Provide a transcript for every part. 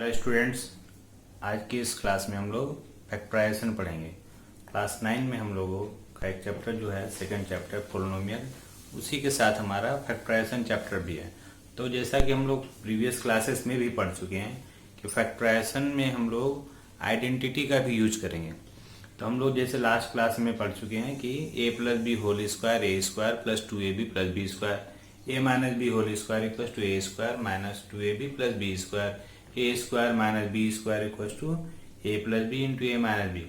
Hello students, आज की इस क्लास में हम लोग फैक्टराइजेशन पढ़ेंगे। क्लास 9 में हम लोगों का एक चैप्टर जो है सेकंड चैप्टर पोलिनोमियल, उसी के साथ हमारा फैक्टराइजेशन चैप्टर भी है। तो जैसा कि हम लोग प्रीवियस क्लासेस में भी पढ़ चुके हैं कि फैक्टराइजेशन में हम लोग आइडेंटिटी का भी यूज करेंगे। तो हम लोग जैसे लास्ट क्लास में पढ़ चुके हैं कि A plus B whole square A square plus 2ab plus B square, A minus B whole square equals to A square minus 2ab plus B square, A square minus B square equals to A plus B into A minus B.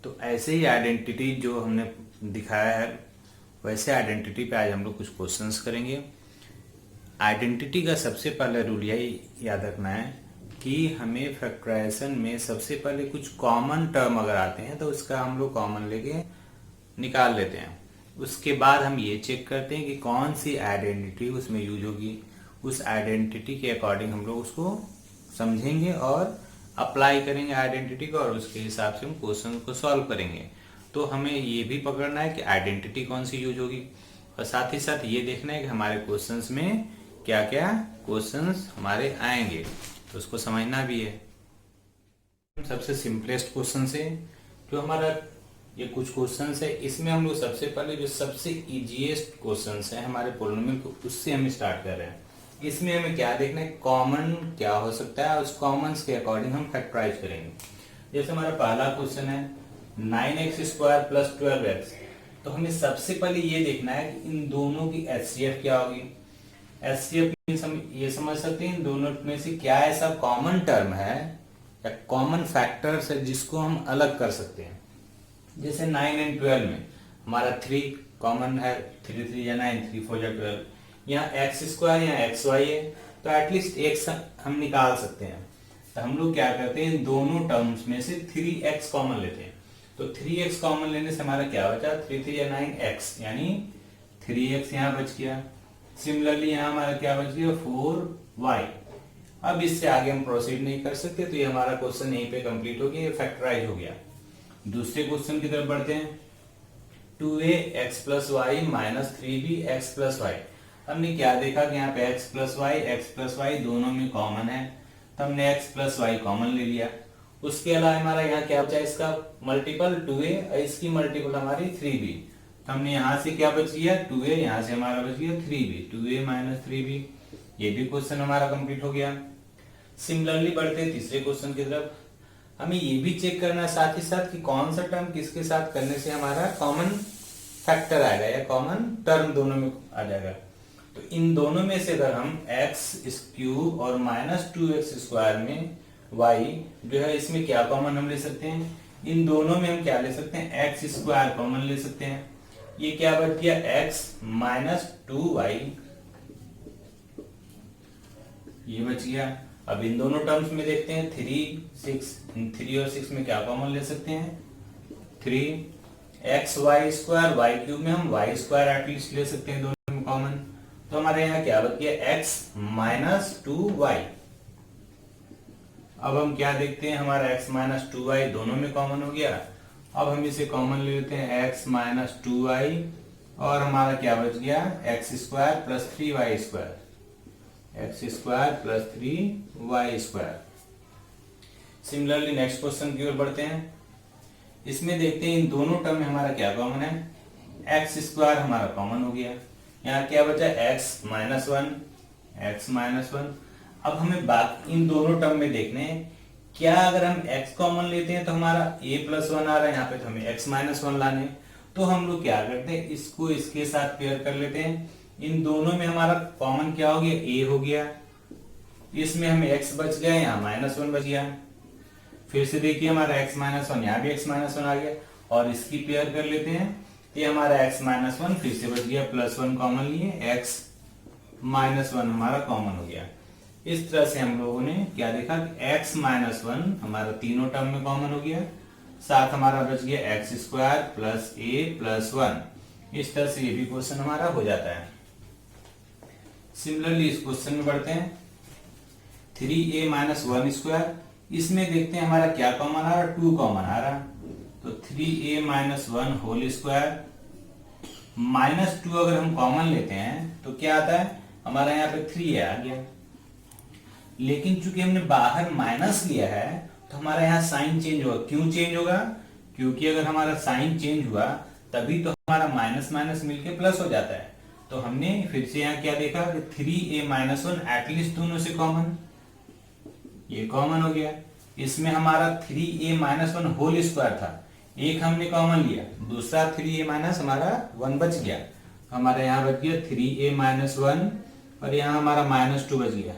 तो ऐसे ही identity जो हमने दिखाया है वैसे identity पे आज हम लोग कुछ क्वेश्चंस करेंगे। आइडेंटिटी का सबसे पहले रूल यही याद रखना है कि हमें फैक्टराइजेशन में सबसे पहले कुछ कॉमन टर्म अगर आते हैं तो उसका हम लोग कॉमन लेके निकाल लेते हैं। उसके बाद हम ये चेक करते हैं कि कौन सी आइडेंटिटी उसमें यूज होगी। उस आइडेंटिटी के अकॉर्डिंग हम लोग उसको समझेंगे और अप्लाई करेंगे आइडेंटिटी को, और उसके हिसाब से हम क्वेश्चन को सॉल्व करेंगे। तो हमें ये भी पकड़ना है कि आइडेंटिटी कौन सी यूज होगी, और साथ ही साथ ये देखना है कि हमारे क्वेश्चंस में क्या क्या क्वेश्चंस हमारे आएंगे, तो उसको समझना भी है। सबसे सिंपलेस्ट क्वेश्चन से जो हमारा ये कुछ क्वेश्चंस है, इसमें हम लोग सबसे पहले जो सबसे इजीएस्ट क्वेश्चंस है हमारे पोलिनोमियल को, उससे हम स्टार्ट कर रहे हैं। इसमें हमें क्या देखना है, कॉमन क्या हो सकता है, उस कॉमन्स के अकॉर्डिंग हम फैक्टराइज करेंगे। जैसे हमारा पहला क्वेश्चन है 9x स्क्वायर प्लस 12x। तो हमें सबसे पहले ये देखना है कि इन दोनों की एचसीएफ क्या होगी। एचसीएफ ये समझ सकते हैं इन दोनों में से क्या ऐसा कॉमन टर्म है या कॉमन फैक्टर्स है जिसको हम अलग कर सकते हैं। जैसे 9 एंड 12 में हमारा 3 कॉमन है, 3 3 या 9, 3 4 या 12। यहाँ एक्स स्क्वायर या एक्स वाई है, तो एटलीस्ट एक्स हम निकाल सकते हैं। तो हम लोग क्या करते हैं, इन दोनों टर्म्स में से 3x कॉमन लेते हैं। तो 3x कॉमन लेने से हमारा क्या बचा, 3 3 या 9x, यानी 3x यहाँ बच गया। सिमिलरली यहाँ हमारा क्या बच गया, 4y। अब इससे आगे हम प्रोसीड नहीं कर सकते, तो ये हमारा क्वेश्चन यहीं पे कंप्लीट हो गया, ये फैक्टराइज हो गया। दूसरे क्वेश्चन की तरफ बढ़ते हैं। 2ax plus y minus 3bx plus y. हमने क्या देखा कि यहाँ पे x प्लस वाई दोनों में कॉमन है, तो हमने x प्लस वाई कॉमन ले लिया। उसके अलावा हमारा यहाँ क्या बचा, इसका मल्टीपल 2a और इसकी मल्टीपल हमारी 3b। तो हमने यहाँ से क्या बच गया, 2a, यहाँ से हमारा बच गया 3b, 2a माइनस 3b। ये भी क्वेश्चन हमारा कंप्लीट हो गया। सिमिलरली बढ़ते हैं तीसरे क्वेश्चन की तरफ। हमें ये भी चेक करना है साथ ही साथ कि कौन सा टर्म किसके साथ करने से हमारा कॉमन फैक्टर आएगा या कॉमन टर्म दोनों में आ जाएगा। तो इन दोनों में से अगर हम एक्स क्यूब और माइनस 2x स्क्वायर में y जो है, इसमें क्या कॉमन हम ले सकते हैं, इन दोनों में हम क्या ले सकते हैं, एक्स स्क्वायर कॉमन ले सकते हैं। ये क्या बच गया, x माइनस 2y, ये बच गया। अब इन दोनों टर्म्स में देखते हैं 3 6, 3 और 6 में क्या कॉमन ले सकते हैं, 3x Y square, Y cube में हम वाई स्क्वायर एटलीस्ट ले सकते हैं दोनों में कॉमन। तो हमारे यहाँ क्या बच गया, x माइनस 2y। अब हम क्या देखते हैं, हमारा x माइनस 2y दोनों में कॉमन हो गया। अब हम इसे कॉमन ले लेते हैं, x माइनस 2y, और हमारा क्या बच गया, x square plus 3y square, x square plus 3y square. Similarly next question की ओर बढ़ते हैं। इसमें देखते हैं इन दोनों टर्म में हमारा क्या कॉमन है, एक्स स्क्वायर हमारा कॉमन हो गया। यहाँ क्या बचा, एक्स माइनस 1। अब हमें बाकी इन दोनों टर्म में देखने हैं क्या, अगर हम x कॉमन लेते हैं तो हमारा a प्लस 1 आ रहा है, यहाँ पे तो हमें x माइनस 1 लाने। तो हम लोग क्या करते हैं, इसको इसके साथ पेयर कर लेते हैं। इन दोनों में हमारा कॉमन क्या हो गया, a हो गया। इसमें हमें x बच गया, यहाँ माइनस 1 बच गया। फिर से देखिए हमारा x माइनस 1, यहाँ भी x माइनस 1 आ गया, और इसकी पेयर कर लेते हैं। ये हमारा x माइनस 1 फिर से बच गया, प्लस 1 कॉमन लिए, x माइनस 1 हमारा कॉमन हो गया। इस तरह से हम लोगों ने क्या देखा, x माइनस 1 हमारा तीनों टर्म में कॉमन हो गया, साथ हमारा बच गया x square plus a plus 1। इस तरह से ये भी क्वेश्चन हमारा हो जाता है। सिमिलरली इस क्वेश्चन में बढ़ते हैं 3a माइनस 1 स्क्वायर। इसमें देखते हैं हमारा क्या कॉमन आ रहा है, 2 कॉमन आ रहा। तो 3a minus 1 whole square minus 2 अगर हम कॉमन लेते हैं तो क्या आता है, हमारा यहाँ पे 3a आ गया। लेकिन चूंकि हमने बाहर माइनस लिया है तो हमारा यहाँ साइन चेंज होगा। क्यों चेंज होगा? क्योंकि अगर हमारा साइन चेंज हुआ तभी तो हमारा माइनस माइनस मिलके प्लस हो जाता है। तो हमने फिर से यहाँ क्या देखा कि 3a-1 एटलीस्ट दोनों से कॉमन, ये कॉमन हो गया। इसमें हमारा 3a-1 होल स्क्वायर था, एक हमने कॉमन लिया, दूसरा 3a- हमारा 1 बच गया। हमारे यहाँ बच गया 3a-1 और यहाँ हमारा -2 बच गया।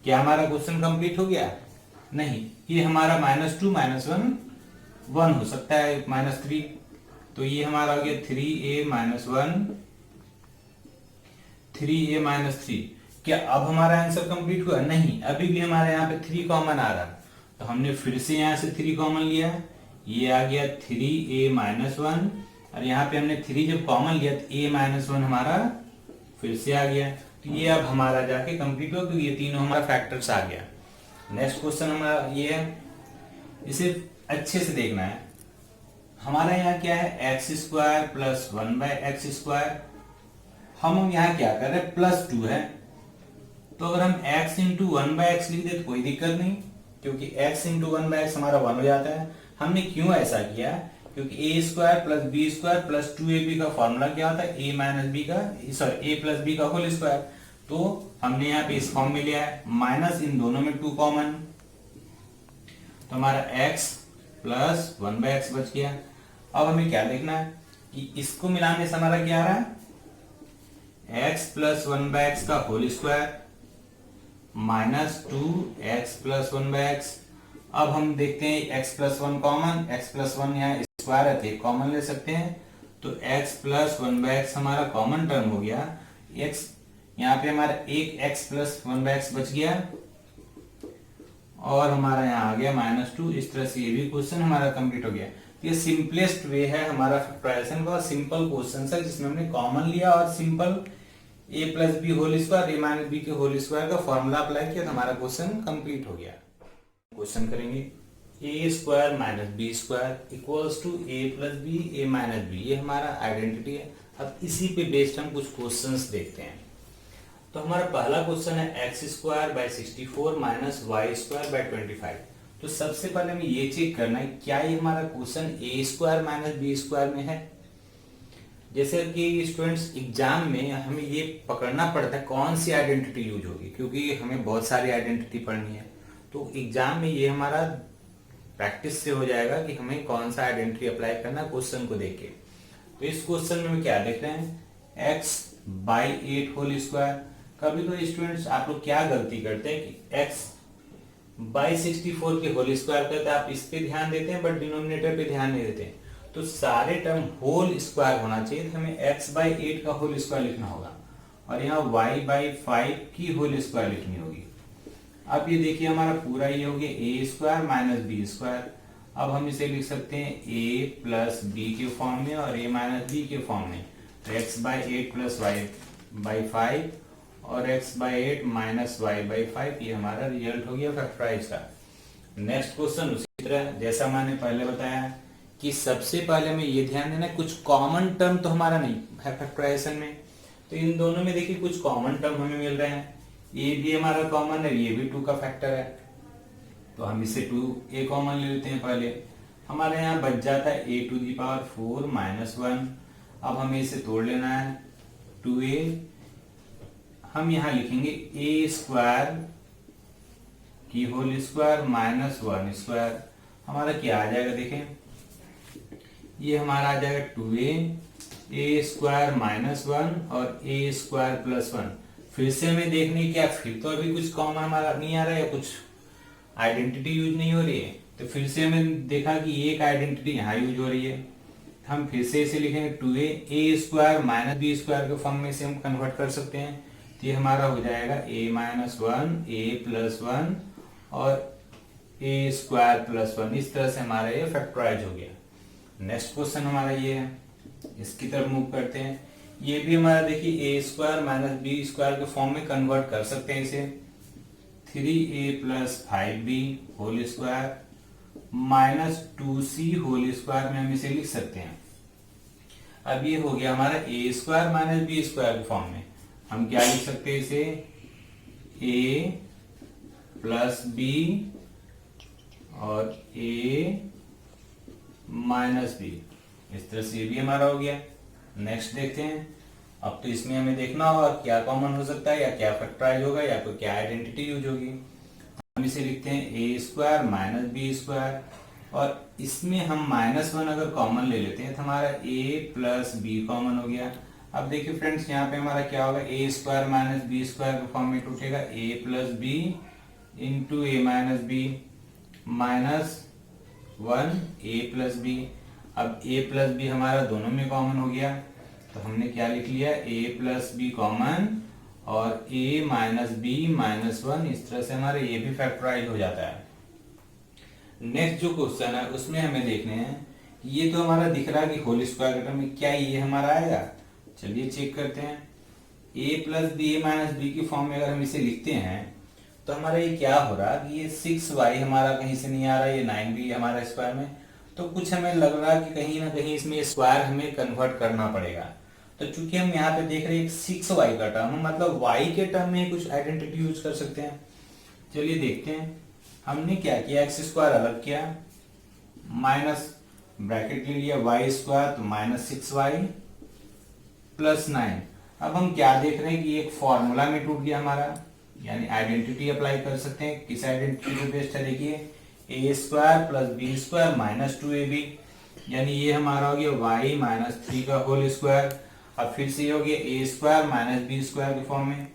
क्या हमारा क्वेश्चन कंप्लीट हो गया? नहीं, ये हमारा -2 -1 1 हो सकता है, -3। तो ये हमारा हो गया 3a-1 3a-3। क्या अब हमारा आंसर कंप्लीट हुआ? नहीं, अभी भी हमारे यहाँ पे 3 कॉमन आ रहा। तो हमने फिर से यहाँ से 3 कॉमन लिया, ये आ गया 3a-1 और यहाँ पे हमने 3 जब कॉमन लिया तो a-1 हमारा फिर से आ गया। तो ये अब हमारा जाके कंप्लीट हो, क्योंकि ये तीनों हमारा फैक्टर्स आ गया। नेक्स्ट क्वेश्चन हमारा ये है, इसे अच्छे से देखना है। हमारा यहाँ क्या है? x² plus 1/x²। हम यहाँ क्या कर रहे हैं? +2 है। तो अगर हम x इंटू 1/x लिख दे तो कोई दिक्कत नहीं, क्योंकि x इंटू 1/x हमारा 1 हो जाता है। हमने क्यों ऐसा किया? क्योंकि a² plus b² plus 2ab का फॉर्मूला क्या होता है? a प्लस b का होल स्क्वायर। तो हमने यहाँ पे इस फॉर्म में लिया है, माइनस इन दोनों में 2 कॉमन, तो हमारा x प्लस 1/x बच गया। अब हमें क्या देखना है कि इसको मिलाने से हमारा क्या आ रहा है? x प्लस 1/x का whole square minus 2x plus 1/x। अब हम देखते हैं x plus 1 common, x plus 1 यहाँ स्क्वायर है तो कॉमन ले सकते हैं। तो x प्लस 1/x हमारा कॉमन टर्म हो गया। x यहाँ पे हमारा एक x प्लस 1/x बच गया और हमारा यहाँ आ गया -2। इस तरह से ये भी क्वेश्चन हमारा कंप्लीट हो गया। ये सिंपलेस्ट वे है हमारा फैक्टराइजेशन का, सिंपल क्वेश्चन है जिसमें हमने कॉमन लिया और simple a plus B whole square a-b के होल स्क्वायर का फॉर्मूला अप्लाई किया तो हमारा क्वेश्चन कंप्लीट हो गया। क्वेश्चन करेंगे a² minus b² equals to a plus b a-b, ये हमारा आइडेंटिटी है। अब इसी पे बेस्ड हम कुछ क्वेश्चंस देखते हैं। तो हमारा पहला क्वेश्चन है x²/64 माइनस y²/25। तो सबसे पहले हमें ये चेक करना है क्या ये हमारा क्वेश्चन a² माइनस b² में है। जैसे कि स्टूडेंट्स एग्जाम में हमें ये पकड़ना पड़ता है कौन सी आइडेंटिटी यूज होगी, क्योंकि हमें बहुत सारी आइडेंटिटी पढ़नी है। तो एग्जाम में ये हमारा प्रैक्टिस से हो जाएगा कि हमें कौन सा आइडेंटिटी अप्लाई करना क्वेश्चन को देख के। तो इस क्वेश्चन में हम क्या देख रहे हैं? x/8 whole square. कभी तो स्टूडेंट्स आप लोग क्या गलती करते हैं कि x/64 के होल स्क्वायर करते हैं, आप इस पे ध्यान देते हैं बट डिनोमिनेटर पे ध्यान नहीं देते। तो सारे टर्म होल स्क्वायर होना चाहिए, तो हमें x/8 का होल स्क्वायर लिखना होगा और यहाँ y/5 की होल स्क्वायर लिखनी होगी। अब ये देखिए हमारा पूरा ये हो गया a² माइनस b²। अब हम इसे लिख सकते हैं a प्लस b के फॉर्म में और a माइनस b के फॉर्म में। तो x/8 प्लस y/5 और x/8 माइनस y/5, ये हमारा रिजल्ट हो गया फैक्टराइज का। नेक्स्ट क्वेश्चन उसी तरह जैसा मैंने पहले बताया कि सबसे पहले हमें ये ध्यान देना कुछ कॉमन टर्म तो हमारा नहीं है फैक्टराइजेशन में। तो इन दोनों में देखिए कुछ कॉमन टर्म हमें मिल रहे हैं, ये भी हमारा कॉमन है, ये भी 2 का फैक्टर है। तो हम इसे 2a कॉमन ले लेते हैं पहले। हमारे यहाँ बच जाता है a⁴ माइनस 1। अब हमें इसे तोड़ लेना है 2a। हम यहाँ लिखेंगे a² की होल स्क्वायर माइनस 1²। हमारा क्या आ जाएगा देखें, ये हमारा आ जाएगा 2a² माइनस 1 और a² प्लस 1। फिर से हमें देखने क्या, फिर तो अभी कुछ कॉमन हमारा नहीं आ रहा है, कुछ आइडेंटिटी यूज नहीं हो रही है। तो फिर से हमें देखा कि एक आइडेंटिटी यहाँ यूज हो रही है। हम फिर से इसे लिखेंगे 2a² माइनस b² के फॉर्म में से हम कन्वर्ट कर सकते हैं। तो ये हमारा हो जाएगा a-1 a प्लस 1 और a² प्लस 1। इस तरह से हमारा ये फैक्टराइज हो गया। नेक्स्ट क्वेश्चन हमारा ये है, इसकी तरफ मूव करते हैं। ये भी हमारा देखिए a² माइनस b² के फॉर्म में कन्वर्ट कर सकते हैं इसे। 3a plus 5b whole square minus 2c whole square में हम इसे लिख सकते हैं। अब ये हो गया हमारा a² माइनस b² के फॉर्म में। हम क्या लिख सकते हैं इसे, a प्लस बी और ए माइनस बी। इस तरह से ये भी हमारा हो गया। नेक्स्ट देखते हैं। अब तो इसमें हमें देखना होगा क्या कॉमन हो सकता है या क्या फैक्टराइज होगा या कोई क्या आइडेंटिटी यूज होगी। हम इसे लिखते हैं ए स्क्वायर माइनस बी स्क्वायर, और इसमें हम -1 अगर कॉमन ले लेते हैं तो हमारा ए प्लस बी कॉमन हो गया। अब देखिए फ्रेंड्स, यहाँ पे हमारा क्या होगा, A square minus B square के फॉर्म में टूटेगा ए plus B into A minus B -1 A plus B. अब ए प्लस बी हमारा दोनों में कॉमन हो गया, तो हमने क्या लिख लिया, ए प्लस बी कॉमन और ए माइनस बी -1। इस तरह से हमारे ये भी फैक्टराइज हो जाता है। नेक्स्ट जो क्वेश्चन है उसमें हमें देखने हैं, ये तो हमारा दिख रहा है कि होल स्क्वायर के टर्म में क्या ये हमारा आएगा। चलिए चेक करते हैं। ए plus b a minus b की फॉर्म में अगर हम इसे लिखते हैं तो हमारा ये क्या हो रहा है कि ये 6y हमारा कहीं से नहीं आ रहा, ये 9b हमारा स्क्वायर में, तो कुछ हमें लग रहा है कि कहीं ना कहीं इसमें स्क्वायर हमें कन्वर्ट करना पड़ेगा। तो चूंकि हम यहाँ पे देख रहे हैं 6y का टर्म, मतलब y के टर्म में कुछ आइडेंटिटी यूज कर सकते हैं। चलिए देखते हैं। हमने क्या किया, एक्स स्क्वायर अलग किया, माइनस ब्रैकेट ले लिया y स्क्वायर, तो -6y प्लस 9। अब हम क्या देख रहे हैं कि एक फॉर्मूला में टूट गया हमारा, यानी आइडेंटिटी अप्लाई कर सकते हैं। किस आइडेंटिटी पे बेस्ड है, देखिए A square plus B square -2ab, यानी ये हमारा हो गया y -3 का होल स्क्वायर। अब फिर से ये हो गया ए स्क्वायर माइनस बी स्क्वायर के फॉर्म में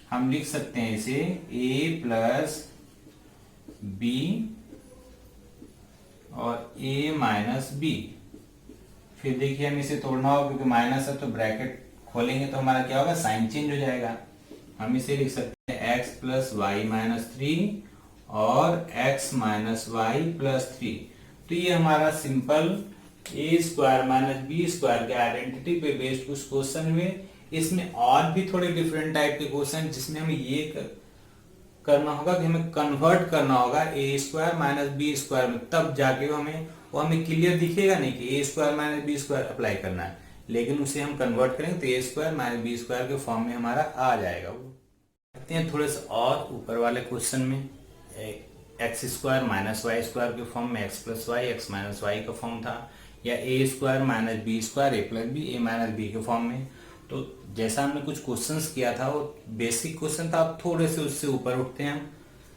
हम लिख सकते हैं इसे ए प्लस बी और ए माइनस बी। फिर देखिए हम इसे तोड़ना होगा क्योंकि माइनस है, तो ब्रैकेट खोलेंगे तो हमारा क्या होगा, साइन चेंज हो जाएगा। हम इसे लिख सकते हैं x प्लस वाई -3 और x माइनस वाई प्लस 3। तो ये हमारा सिंपल ए स्क्वायर माइनस बी स्क्वायर के आइडेंटिटी पे बेस्ड कुछ क्वेश्चन हुए। इसमें और भी थोड़े डिफरेंट टाइप के क्वेश्चन जिसमें हमें ये करना होगा कि हमें कन्वर्ट करना होगा A square minus B square में, तब जाके वो हमें क्लियर दिखेगा नहीं कि A square minus B square apply करना है, लेकिन उसे हम कन्वर्ट करेंगे तो A square minus B square के फॉर्म में हमारा आ जाएगा। वो देखते हैं थोड़े से और ऊपर वाले क्वेश्चन में। X square minus y square के फॉर्म में x plus y x minus y का फॉर्म था, या a square minus B square a plus b a minus b के फॉर्म में। तो जैसा हमने कुछ क्वेश्चंस किया था वो बेसिक क्वेश्चन था, अब थोड़े से उससे ऊपर उठते हैं हम।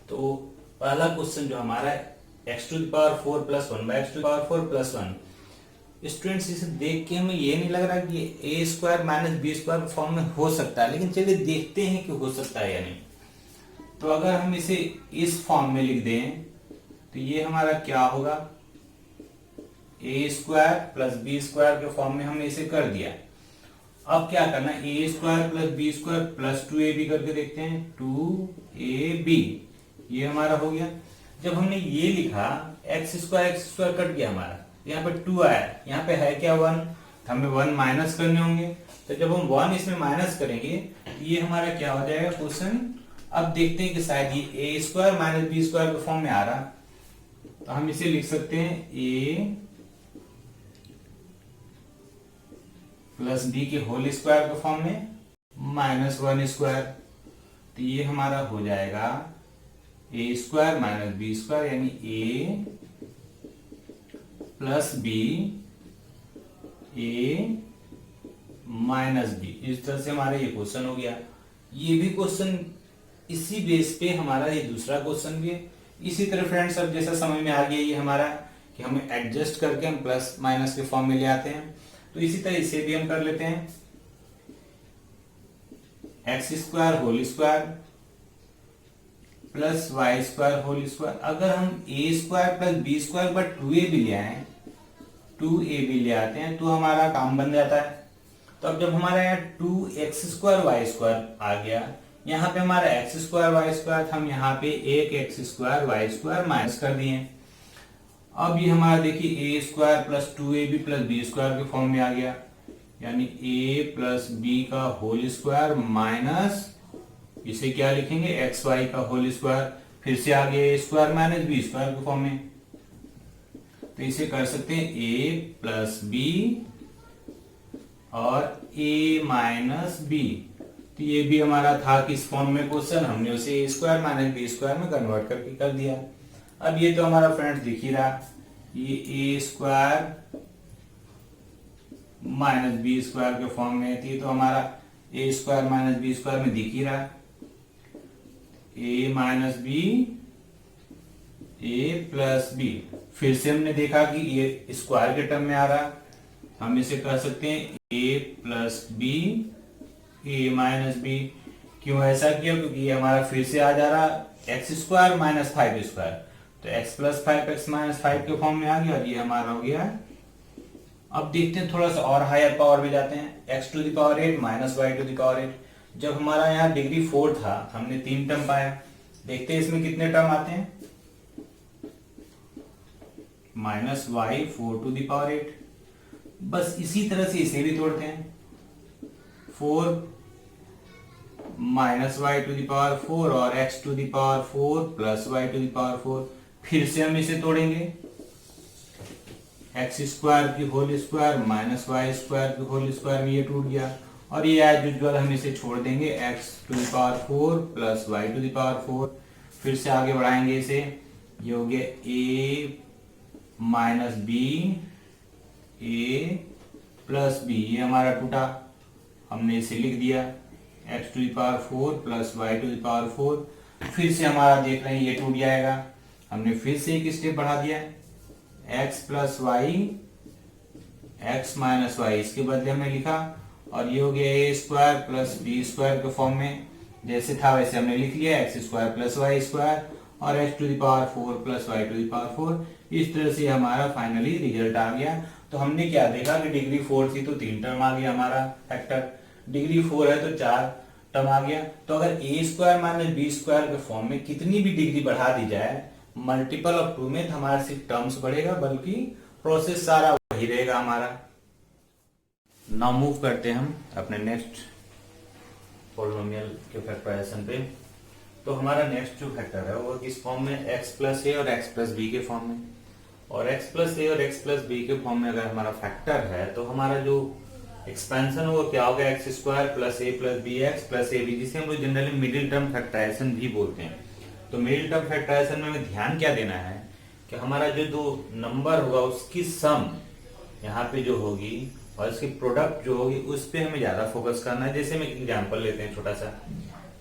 तो पहला क्वेश्चन जो हमारा है x⁴ plus 1/x⁴ plus 1। Students इसे देख के हमें ये नहीं लग रहा कि A square minus B square form में हो सकता है, लेकिन चलिए देखते हैं कि हो सकता है या नहीं। तो अगर हम इसे इस फॉर्म में लिख दें तो ये हमारा क्या होगा, A square plus B square के फॉर्म में हमने इसे कर दिया। अब क्या करना है, A square plus B square plus 2ab करके देखते हैं, 2ab ये हमारा हो गया। जब हमने ये लिखा एक्स स्क्वायर कट गया हमारा, यहाँ पे 2 आया, यहाँ पे है क्या 1, हमें 1 माइनस करने होंगे। तो जब हम 1 इसमें माइनस करेंगे तो ये हमारा क्या हो जाएगा क्वेश्चन। अब देखते हैं कि शायद ये ए स्क्वायर माइनस बी स्क्वायर के फॉर्म में आ रहा, तो हम इसे लिख सकते हैं ए प्लस बी के होल स्क्वायर के फॉर्म में -1 स्क्वायर। तो ये हमारा हो जाएगा ए स्क्वायर माइनस बी स्क्वायर, यानी A plus b a minus B. इस तरह से हमारा ये क्वेश्चन हो गया। ये भी क्वेश्चन इसी बेस पे हमारा ये दूसरा क्वेश्चन भी है। इसी तरह फ्रेंड्स अब जैसा समझ में आ गया ये हमारा कि हमें एडजस्ट करके हम प्लस माइनस के फॉर्म में ले आते हैं, तो इसी तरह इसे भी हम कर लेते हैं। X square whole square plus y square whole square. अगर हम a square plus B square पर 2ab ले आए, 2ab ले आते हैं तो हमारा काम बन जाता है। तो अब जब हमारा यहाँ 2x स्क्वायर वाई स्क्वायर आ गया, यहाँ पे हमारा एक्स स्क्वायर वाई स्क्वायर, हम यहाँ पे एक X square Y square minus कर दिए। अब ये हमारा देखिए A square plus 2ab plus B square के फॉर्म में आ गया, यानी ए प्लस बी का होल स्क्वायर माइनस इसे क्या लिखेंगे एक्स वाई का होल स्क्वायर, फिर से आ गया ए स्क्वायर माइनस बी स्क्वायर के फॉर्म में। तो इसे कर सकते हैं ए प्लस बी और ए माइनस बी। तो तो ये भी हमारा था किस फॉर्म में क्वेश्चन, हमने उसे ए स्क्वायर माइनस बी स्क्वायर में कन्वर्ट करके कर दिया। अब ये तो हमारा फ्रेंड्स दिख ही रहा, ये ए स्क्वायर माइनस बी स्क्वायर के फॉर्म में थी, तो हमारा ए स्क्वायर माइनस बी स्क्वायर में दिख ही रहा, ए minus b a plus B. फिर से हमने देखा कि ये स्क्वायर के टर्म में आ रहा, हम इसे कह सकते हैं ए plus b a minus B. क्यों ऐसा किया, क्योंकि ये हमारा फिर से आ जा रहा एक्स स्क्वायर माइनस 5 स्क्वायर, तो एक्स प्लस 5 एक्स माइनस 5 के फॉर्म में आ गया और ये हमारा हो गया। अब देखते हैं थोड़ा सा और हायर पावर में जाते हैं, x to the power 8 minus y to the power 8। जब हमारा यहाँ डिग्री 4 था हमने 3 टर्म पाया, देखते हैं इसमें कितने टर्म आते हैं, minus y 4 to the power 8। बस इसी तरह से इसे भी तोड़ते हैं, 4 minus y to the power 4 और x to the power 4 plus y to the power 4। फिर से हम इसे तोड़ेंगे, एक्स स्क्वायर की whole square minus y square की होल स्क्वायर में ये टूट गया, और ये एज यूजुअल हम इसे छोड़ देंगे, x to the power 4 plus y to the power 4। फिर से आगे बढ़ाएंगे इसे, ये हो गया a minus b a plus b, ये हमारा टूटा, हमने इसे लिख दिया x to the power 4 plus y to the power 4। फिर से हमारा देख रहे हैं ये टूट जाएगा, हमने फिर से एक स्टेप बढ़ा दिया, x plus y x minus y, इसके बदले हमने लिखा, और ये हो गया ए स्क्वायर प्लस बी स्क्वायर के फॉर्म में, जैसे था वैसे हमने लिख लिया, x square plus y square और x to the power 4 plus y to the power 4। इस तरह से हमारा फाइनली रिजल्ट आ गया। तो हमने क्या देखा कि डिग्री 4 थी तो 3 टर्म आ गया हमारा फैक्टर, डिग्री 4 है तो 4 टर्म आ गया। तो अगर ए स्क्वायर माइनस बी स्क्वायर के फॉर्म में कितनी भी डिग्री बढ़ा दी जाए, मल्टीपल ऑफ 2 में, तो हमारा सिर्फ टर्म्स बढ़ेगा, बल्कि प्रोसेस सारा वही रहेगा हमारा। नाउ मूव करते हैं हम अपने नेक्स्ट पॉलिनोमियल के फैक्टराइजेशन पे। तो हमारा नेक्स्ट जो फैक्टर है वो किस फॉर्म में, एक्स प्लस ए और एक्स प्लस बी के फॉर्म में। और एक्स प्लस ए और एक्स प्लस बी के फॉर्म में अगर हमारा फैक्टर है तो हमारा जो एक्सपेंशन वो क्या होगा, x square plus a plus b x plus a b, जिसे हम लोग जनरली मिडिल टर्म फैक्टराइजेशन भी बोलते हैं। तो मिडिल टर्म फैक्टराइजेशन में हमें ध्यान क्या देना है कि हमारा जो दो नंबर होगा उसकी सम यहाँ पे जो होगी और इसकी प्रोडक्ट जो होगी उस पे हमें ज्यादा फोकस करना है। जैसे हम एक एग्जांपल लेते हैं छोटा सा,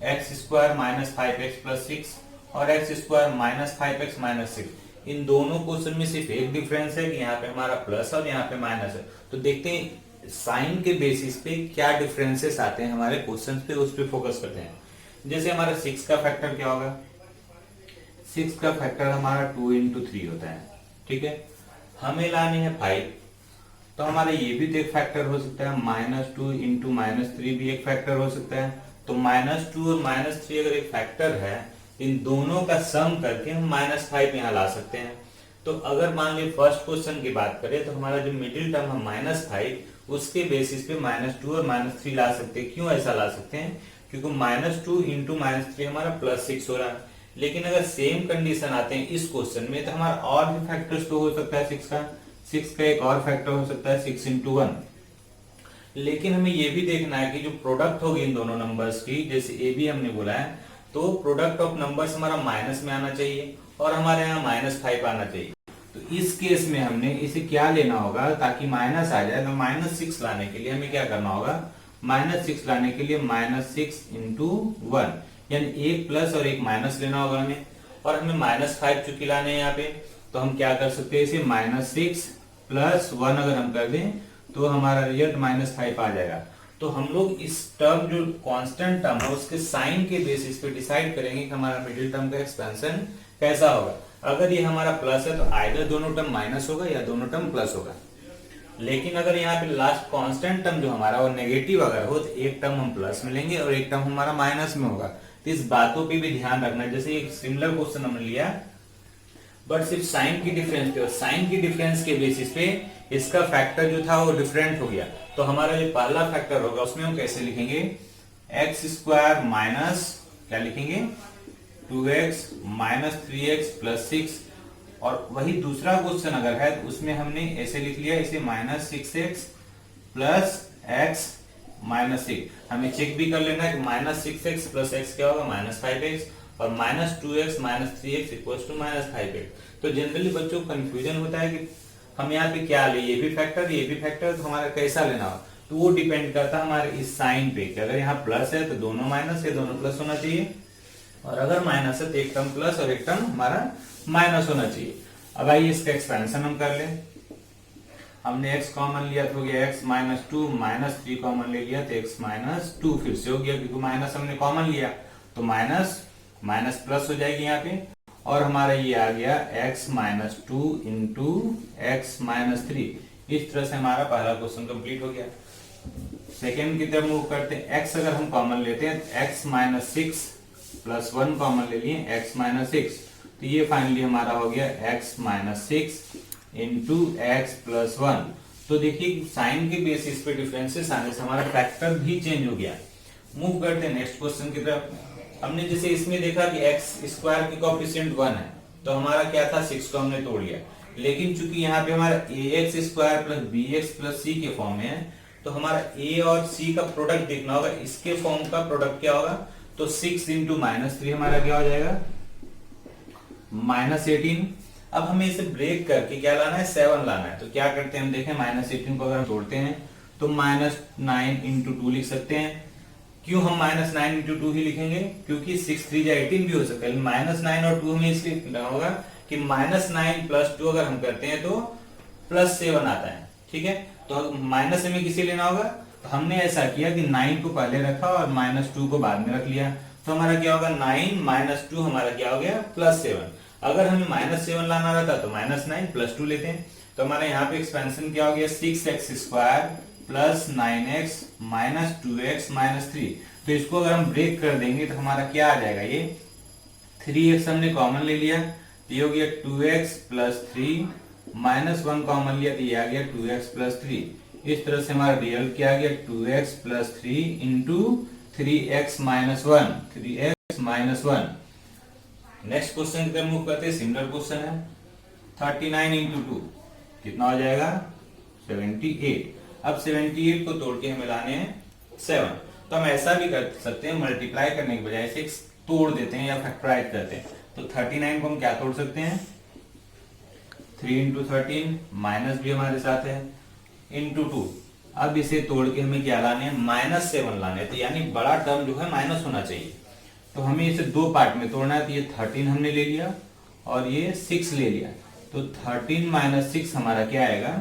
x square minus 5x plus 6 और x square minus 5x minus 6, इन दोनों क्वेश्चन में सिर्फ एक डिफरेंस है कि यहाँ पे हमारा प्लस और यहाँ पे माइनस है। तो देखते हैं साइन के बेसिस पे क्या डिफरेंसेस आते हैं हमारे क्वेश्चन पे, उस पे फोकस करते हैं। जैसे हमारा 6 का फैक्टर क्या होगा, 6 का फैक्टर हमारा 2 इंटू 3 होता है, ठीक है। हमें लाने हैं 5, तो हमारा ये भी तो एक फैक्टर हो सकता है, -2 इंटू -3 भी एक फैक्टर हो सकता है। तो -2 और -3 अगर एक फैक्टर है, इन दोनों का सम करके हम -5 यहाँ ला सकते हैं। तो अगर मान लीजिए फर्स्ट क्वेश्चन की बात करें तो हमारा जो मिडिल टर्म है -5, उसके बेसिस पे -2 और -3 ला सकते हैं। क्यों ऐसा ला सकते हैं, क्योंकि -2 इंटू -3 हमारा +6 हो रहा है। लेकिन अगर सेम कंडीशन आते हैं इस क्वेश्चन में तो हमारा और भी फैक्टर्स तो हो सकता है 6 का एक और फैक्टर हो सकता है 6 इंटू 1। लेकिन हमें ये भी देखना है कि जो प्रोडक्ट होगी इन दोनों नंबर्स की, जैसे ए बी हमने बोला है, तो प्रोडक्ट ऑफ नंबर्स हमारा माइनस में आना चाहिए और हमारे यहाँ -5 आना चाहिए। तो इस केस में हमने इसे क्या लेना होगा ताकि माइनस आ जाए, तो -6 लाने के लिए हमें क्या करना होगा, -6 लाने के लिए -6 इंटू 1, यानी एक प्लस और एक माइनस लेना होगा हमें। और हमें -5 चूंकि लाने हैं यहाँ पे, तो हम क्या कर सकते हैं, इसे -6 प्लस 1 अगर हम कर दें तो हमारा रिजल्ट -5 आ जाएगा। तो हम लोग इस टर्म जो कांस्टेंट टर्म है उसके साइन के बेसिस पे डिसाइड करेंगे कि हमारा मिडिल टर्म का एक्सपेंशन कैसा होगा। अगर ये हमारा प्लस है तो आइदर दोनों टर्म माइनस होगा या दोनों टर्म प्लस होगा। लेकिन अगर यहाँ पे लास्ट कांस्टेंट टर्म जो हमारा वो नेगेटिव अगर हो तो एक टर्म हम प्लस में लेंगे और एक टर्म हमारा माइनस में होगा। तो इस बातों पे भी ध्यान रखना है। जैसे एक सिमिलर क्वेश्चन हमने लिया बट सिर्फ साइन की डिफरेंस पे, और साइन की डिफरेंस के बेसिस पे इसका फैक्टर जो था वो डिफरेंट हो गया। तो हमारा जो पहला फैक्टर होगा उसमें हम कैसे लिखेंगे, एक्स स्क्वायर माइनस क्या लिखेंगे 2x माइनस 3x प्लस 6। और वही दूसरा क्वेश्चन अगर है तो उसमें हमने ऐसे लिख लिया, इसे -6x प्लस x -6। हमें चेक भी कर लेना है कि -6x प्लस x क्या होगा, -5x, और -2x -3x equals to -5x। तो जनरली बच्चों को कंफ्यूजन होता है कि हम यहाँ पे क्या ले, ये भी फैक्टर, तो हमारा कैसा लेना हो, तो वो डिपेंड करता है हमारे इस साइन पे कि अगर यहाँ प्लस है तो दोनों माइनस है, दोनों प्लस होना चाहिए, और अगर माइनस है तो एक टर्म प्लस और एक टर्म हमारा माइनस होना चाहिए। अब आइए इसका एक्सपेंशन हम कर लें। हमने x कॉमन लिया तो हो गया x -2, -3 कॉमन ले लिया तो x -2 फिर से हो गया, क्योंकि माइनस हमने कॉमन लिया तो माइनस प्लस हो जाएगी यहाँ पे, और हमारा ये आ गया x -2 इंटू x -3। इस तरह से हमारा पहला क्वेश्चन कंप्लीट हो गया। सेकेंड की तरफ मूव करते हैं। x अगर हम कॉमन लेते हैं तो x -6 प्लस 1 कॉमन ले लिए x -6, तो ये फाइनली हमारा हो गया x -6 इंटू एक्स प्लस 1। तो देखिए साइन के बेसिस पे डिफरेंसेस आने से हमारा फैक्टर भी चेंज हो गया। मूव करते हैं नेक्स्ट क्वेश्चन की तरफ। हमने जैसे इसमें देखा कि एक्स स्क्वायर की कोएफिशिएंट 1 है, तो हमारा क्या था 6 को हमने तोड़ लिया, लेकिन चूंकि यहाँ पे हमारा ax square plus bx plus c के फॉर्म में है, तो हमारा a और c का प्रोडक्ट देखना होगा। इसके फॉर्म का प्रोडक्ट क्या होगा, तो 6 इंटू -3 हमारा क्या हो जाएगा, -18। अब हमें इसे ब्रेक करके क्या लाना है, 7 लाना है। तो क्या करते हैं हम देखें, -18 को अगर हम तोड़ते हैं तो -9 इंटू 2 लिख सकते हैं। क्यों हम -9 इंटू 2 ही लिखेंगे, क्योंकि 6 3 जा 18 भी हो सकता है। -9 और 2 हमें इसलिए लिखना होगा कि -9 प्लस 2 अगर हम करते हैं तो +7 आता है, ठीक है। तो माइनस हमें किसे लेना होगा, तो हमने ऐसा किया कि 9 को पहले रखा और -2 को बाद में रख लिया, तो हमारा क्या होगा 9 -2 हमारा क्या हो गया +7। अगर हमें -7 लाना रहता तो -9 + 2 लेते हैं। तो हमारे यहाँ पे एक्सपेंशन क्या हो गया, 6x square plus 9x minus 2x minus 3। तो इसको अगर हम ब्रेक कर देंगे तो हमारा क्या आ जाएगा, ये 3x हमने कॉमन ले लिया तो ये हो गया 2x प्लस 3, -1 कॉमन लिया तो ये आ गया 2x प्लस 3। इस तरह से हमारा रिजल्ट क्या आ गया 2x plus 3 into 3x minus 1, 3x minus 1। Next question की तरफ मूव करते हैं। सिमिलर क्वेश्चन है 39 इंटू 2 कितना हो जाएगा 78। अब 78 को तोड़ के हमें लाने हैं 7। तो हम ऐसा भी कर सकते हैं, मल्टीप्लाई करने के बजाय इसे तोड़ देते हैं या फैक्टराइज करते हैं। तो 39 को हम क्या तोड़ सकते हैं, 3 इंटू 13, माइनस भी हमारे साथ है, इंटू 2। अब इसे तोड़ के हमें क्या लाने हैं, -7 लाने हैं। तो यानी बड़ा टर्म जो है माइनस होना चाहिए। तो हमें इसे दो पार्ट में तोड़ना है। तो ये 13 हमने ले लिया और ये 6 ले लिया। तो 13 माइनस 6 हमारा क्या आएगा,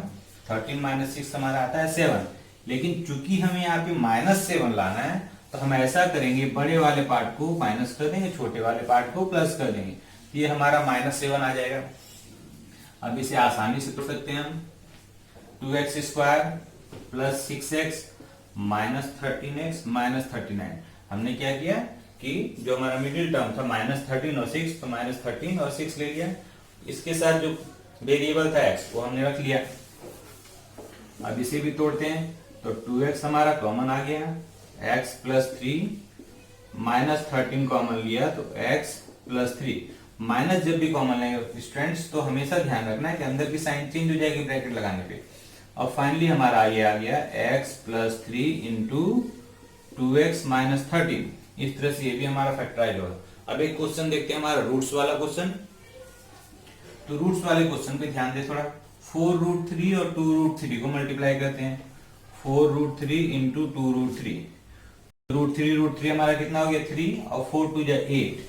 13 माइनस 6 हमारा आता है 7। लेकिन चूंकि हमें यहाँ पे -7 लाना है तो हम ऐसा करेंगे, बड़े वाले पार्ट को माइनस कर देंगे, छोटे वाले पार्ट को प्लस कर देंगे। तो ये हमारा -7 आ जाएगा। अब इसे आसानी से तोड़ सकते हैं हम। 2x square plus 6x minus 13x minus 39। हमने क्या किया कि जो हमारा मिडिल टर्म था -13 और 6, तो -13 और 6 ले लिया। इसके साथ जो वेरिएबल था x वो हमने रख लिया। अब इसे भी तोड़ते हैं। तो 2x हमारा कॉमन आ गया, x प्लस 3, -13 कॉमन लिया तो x प्लस 3। माइनस जब भी कॉमन लेंगे स्टूडेंट्स तो हमेशा ध्यान रखना है कि अंदर की साइन चेंज हो जाएगी ब्रैकेट लगाने पे। और फाइनली हमारा ये आ गया x plus 3 into 2x minus 13। इस तरह से ये भी हमारा फैक्टराइज होगा। अब एक क्वेश्चन देखते हैं, हमारा रूट्स वाला क्वेश्चन। तो रूट्स वाले क्वेश्चन पे ध्यान दे थोड़ा। 4√3 और 2√3 को मल्टीप्लाई करते हैं। 4√3 इंटू 2√3। √3 हमारा कितना हो गया 3 और 4 2 जा 8,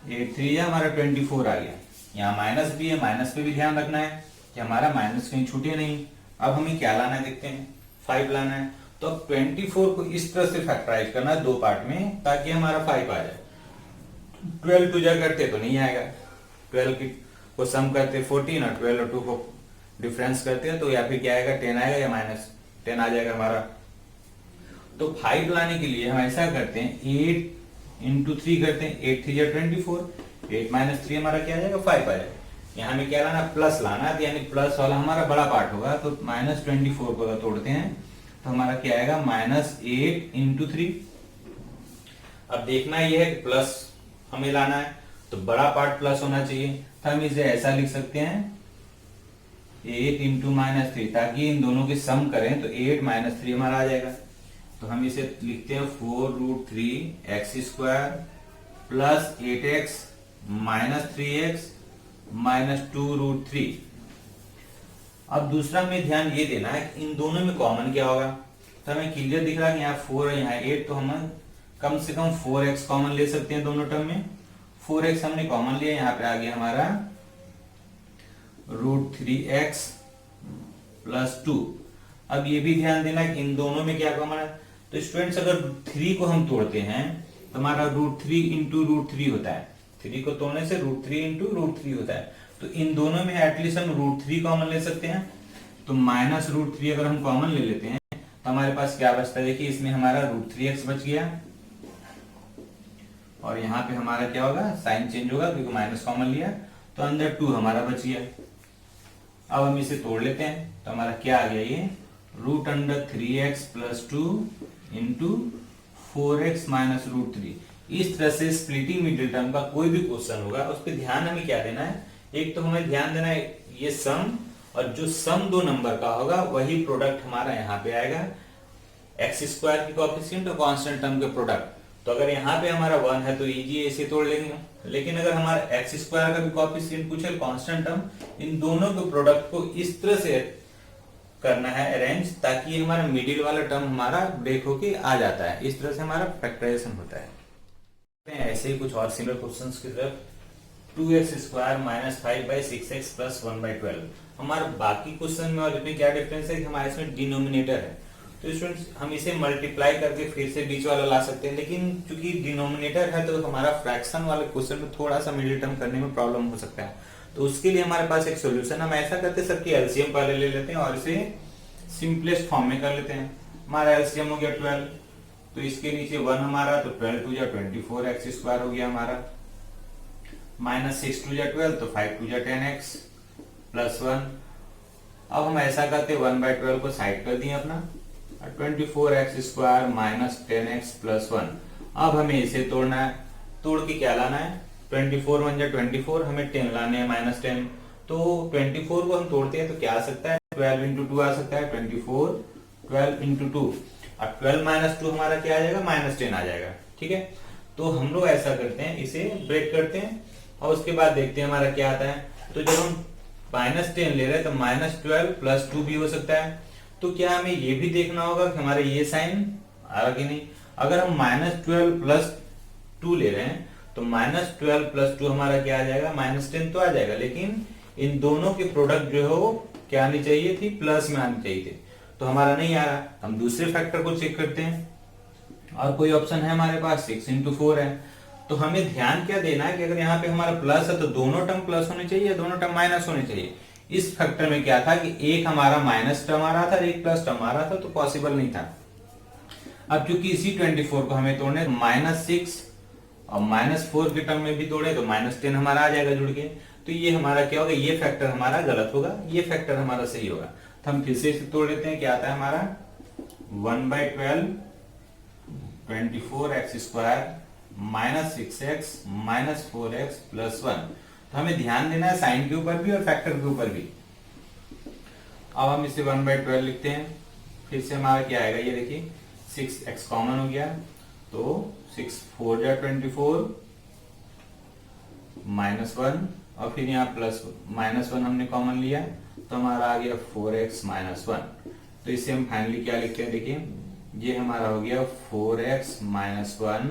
8 3 जा हमारा 24 आ गया। यहाँ माइनस भी है, माइनस पे भी ध्यान रखना है कि हमारा माइनस कहीं छूटे नहीं। अब हमें क्या लाना है देखते हैं, 5 लाना है। तो अब 24 को इस तरह से फैक्टराइज करना है दो पार्ट में ताकि हमारा 5 आ जाए। 12 2 जा करते तो नहीं आएगा। 12 को सम करते 14 और 12 और 2 को डिफरेंस करते हैं तो या फिर क्या आएगा 10 आएगा या -10 आ जाएगा हमारा। तो 5 लाने के लिए हम ऐसा करते हैं 8 इंटू 3 करते हैं, 8 3 जा 24, 8 माइनस 3 हमारा क्या आ जाएगा 5 आ जाएगा। यहाँ हमें क्या लाना प्लस लाना है, यानी प्लस वाला हमारा बड़ा पार्ट होगा। तो -24 को अगर तोड़ते हैं तो हमारा क्या आएगा -8 इंटू 3। अब देखना यह है कि प्लस हमें लाना है तो बड़ा पार्ट प्लस होना चाहिए। तो हम इसे ऐसा लिख सकते हैं 8 इंटू -3, ताकि इन दोनों की सम करें तो 8 - 3 हमारा आ जाएगा। तो हम इसे लिखते हैं 4√3x² plus 8x minus 3x minus 2√3। अब दूसरा हमें ध्यान ये देना है कि इन दोनों में कॉमन क्या होगा। तो हमें क्लियर दिख रहा है कि यहाँ 4 है यहाँ 8, तो हम कम से कम 4x कॉमन ले सकते हैं दोनों टर्म में। 4x हमने कॉमन लिया, यहाँ पे आ गया हमारा √3x प्लस 2। अब ये भी ध्यान देना कि इन दोनों में क्या कॉमन है। तो स्टूडेंट्स अगर 3 को हम तोड़ते हैं तो हमारा √3 इंटू √3 होता है। 3 को तोड़ने से √3 इंटू √3 होता है। तो इन दोनों में एटलीस्ट हम √3 कॉमन ले सकते हैं। तो माइनस √3 अगर हम कॉमन ले लेते हैं तो हमारे पास क्या बचता है, देखिए इसमें हमारा √3x बच गया और यहाँ पे हमारा क्या होगा, साइन चेंज होगा क्योंकि माइनस कॉमन लिया, तो अंदर 2 हमारा बच गया। अब हम इसे तोड़ लेते हैं तो हमारा क्या आ गया, ये √3x plus 2 into 4x minus √3। इस तरह से स्प्लिटिंग मिडिल टर्म का कोई भी क्वेश्चन होगा उस पर ध्यान हमें क्या देना है, एक तो हमें ध्यान देना है ये सम, और जो सम दो नंबर का होगा वही प्रोडक्ट हमारा यहाँ पे आएगा, x² की कोएफिशिएंट और कांस्टेंट टर्म के प्रोडक्ट। तो अगर यहाँ पे हमारा 1 है तो इजी इसे तोड़ लेंगे, लेकिन अगर हमारा x² का भी कोएफिशिएंट पूछे कांस्टेंट टर्म, इन दोनों के प्रोडक्ट को इस तरह से करना है अरेंज ताकि हमारा मिडिल वाला टर्म हमारा ब्रेक होके आ जाता है। इस तरह से हमारा फैक्टराइजेशन होता है। ऐसे ही कुछ और सिमिलर क्वेश्चंस की तरफ 2x² माइनस 5/6x प्लस 1/12। हमारे बाकी क्वेश्चन में और इसमें क्या डिफरेंस है कि हमारे इसमें डिनोमिनेटर है, तो स्टूडेंट्स हम इसे मल्टीप्लाई करके फिर से बीच वाला ला सकते हैं, लेकिन चूंकि डिनोमिनेटर है तो हमारा फ्रैक्शन वाले क्वेश्चन में थोड़ा सा मिडिल टर्म करने में प्रॉब्लम हो सकता है। तो उसके लिए हमारे पास एक सोल्यूशन, हम ऐसा करते हैं सबकी एलसीएम पहले ले लेते हैं और इसे सिंपलेस्ट फॉर्म में कर लेते हैं। हमारा एलसीएम हो गया 12, तो इसके नीचे 1 हमारा, तो 12 2 जा 24 x² हो गया हमारा, माइनस 6 2 जा 12, तो 5 2 जा 10x प्लस 1। अब हम ऐसा करते 1/12 को साइड कर दिए अपना, 24 x² माइनस 10x प्लस 1। अब हमें इसे तोड़ना है, तोड़ के क्या लाना है, 24 1 जा 24, हमें 10 लाने हैं माइनस 10। तो 24 को हम तोड़ते हैं तो क्या आ सकता है, 12 इंटू 2 आ सकता है, 24 12 इंटू 2। अब 12 माइनस 2 हमारा क्या आ जाएगा, माइनस 10 आ जाएगा। ठीक है, तो हम लोग ऐसा करते हैं, इसे ब्रेक करते हैं और उसके बाद देखते हैं हमारा क्या आता है। तो जब हम माइनस 10 ले रहे हैं तो माइनस 12 प्लस 2 भी हो सकता है। तो क्या हमें ये भी देखना होगा कि हमारा ये साइन आ रहा कि नहीं। अगर हम माइनस 12 प्लस 2 ले रहे हैं तो माइनस 12 प्लस 2 हमारा क्या आ जाएगा, माइनस 10 तो आ जाएगा, लेकिन इन दोनों के प्रोडक्ट जो है वो क्या आनी चाहिए थी, प्लस में आनी चाहिए थी। तो हमारा नहीं आ रहा, हम दूसरे फैक्टर को चेक करते हैं और कोई ऑप्शन है हमारे पास, 6 इंटू 4 है। तो हमें ध्यान क्या देना है कि अगर यहाँ पे हमारा प्लस है तो दोनों टर्म प्लस होने चाहिए, दोनों टर्म माइनस होने चाहिए। इस फैक्टर में क्या था कि एक हमारा माइनस टर्म आ रहा था और एक प्लस टर्म आ रहा था, तो पॉसिबल नहीं था। अब चूंकि इसी 24 को हमें तोड़ने, माइनस 6 और माइनस 4 के टर्म में भी तोड़े तो माइनस 10 हमारा आ जाएगा जुड़ के। तो ये हमारा क्या होगा, ये फैक्टर हमारा गलत होगा, ये फैक्टर हमारा सही होगा। तो हम फिर से इसे तोड़ लेते हैं, क्या आता है हमारा 1/12 24x² minus 6x minus 4x plus 1। तो हमें ध्यान देना है साइन के ऊपर भी और फैक्टर के ऊपर भी। अब हम इसे 1/12 लिखते हैं, फिर से हमारा क्या आएगा, ये देखिए 6x कॉमन हो गया, तो 6 4 जा 24 माइनस 1 और फिर यहाँ प्लस माइनस 1 हमने कॉमन लिया तो हमारा आ गया 4x माइनस 1। तो इसे हम फाइनली क्या लिखते हैं, देखिए ये हमारा हो गया 4x माइनस 1